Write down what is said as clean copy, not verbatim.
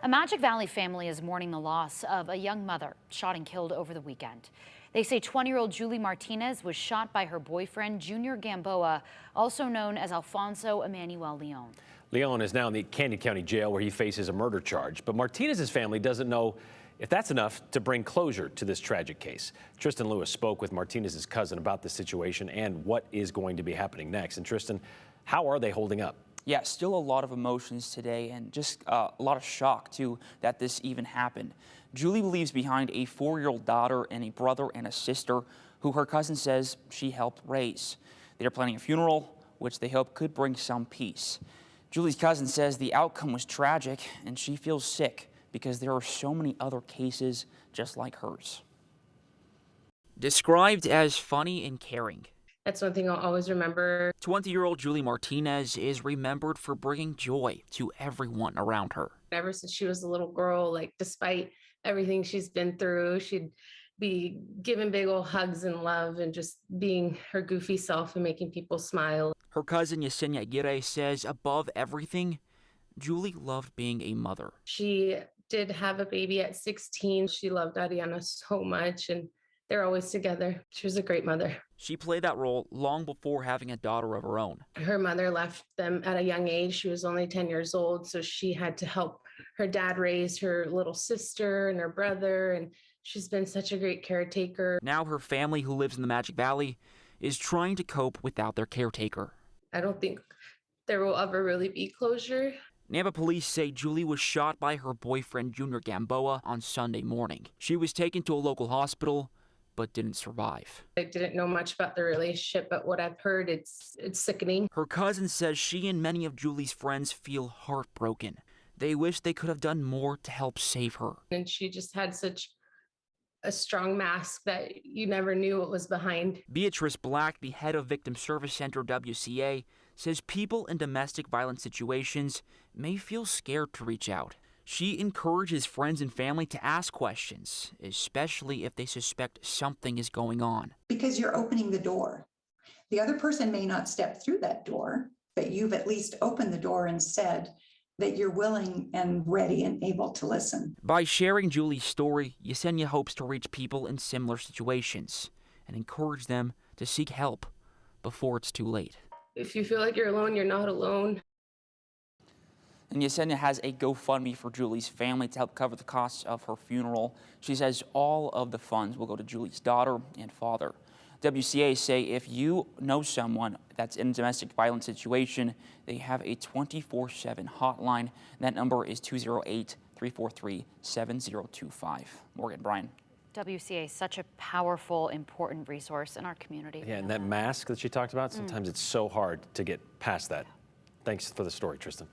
A Magic Valley family is mourning the loss of a young mother shot and killed over the weekend. They say 20-year-old Julie Martinez was shot by her boyfriend, Junior Gamboa, also known as Alfonso Emmanuel Leon. Leon is now in the Canyon County Jail where he faces a murder charge. But Martinez's family doesn't know if that's enough to bring closure to this tragic case. Tristan Lewis spoke with Martinez's cousin about the situation and what is going to be happening next. And Tristan, how are they holding up? Yeah, still a lot of emotions today and just a lot of shock, too, that this even happened. Julie leaves behind a 4-year-old daughter and a brother and a sister who her cousin says she helped raise. They are planning a funeral, which they hope could bring some peace. Julie's cousin says the outcome was tragic and she feels sick because there are so many other cases just like hers. Described as funny and caring. That's one thing I'll always remember. 20-year-old Julie Martinez is remembered for bringing joy to everyone around her. Ever since she was a little girl, like despite everything she's been through, she'd be giving big old hugs and love and just being her goofy self and making people smile. Her cousin Yesenia Aguirre says above everything, Julie loved being a mother. She did have a baby at 16. She loved Ariana so much and they're always together. She was a great mother. She played that role long before having a daughter of her own. Her mother left them at a young age. She was only 10 years old, so she had to help her dad raise her little sister and her brother, and she's been such a great caretaker. Now her family, who lives in the Magic Valley, is trying to cope without their caretaker. I don't think there will ever really be closure. Nampa police say Julie was shot by her boyfriend, Junior Gamboa, on Sunday morning. She was taken to a local hospital, but didn't survive. I didn't know much about the relationship, but what I've heard, it's sickening. Her cousin says she and many of Julie's friends feel heartbroken. They wish they could have done more to help save her. And she just had such a strong mask that you never knew what was behind. Beatrice Black, the head of Victim Service Center WCA, says people in domestic violence situations may feel scared to reach out. She encourages friends and family to ask questions, especially if they suspect something is going on. Because you're opening the door. The other person may not step through that door, but you've at least opened the door and said that you're willing and ready and able to listen. By sharing Julie's story, Yesenia hopes to reach people in similar situations and encourage them to seek help before it's too late. If you feel like you're alone, you're not alone. And Yesenia has a GoFundMe for Julie's family to help cover the costs of her funeral. She says all of the funds will go to Julie's daughter and father. WCA say if you know someone that's in a domestic violence situation, they have a 24/7 hotline. That number is 208-343-7025. Morgan, Brian. WCA is such a powerful, important resource in our community. Yeah, and that mask that she talked about, sometimes it's so hard to get past that. Thanks for the story, Tristan.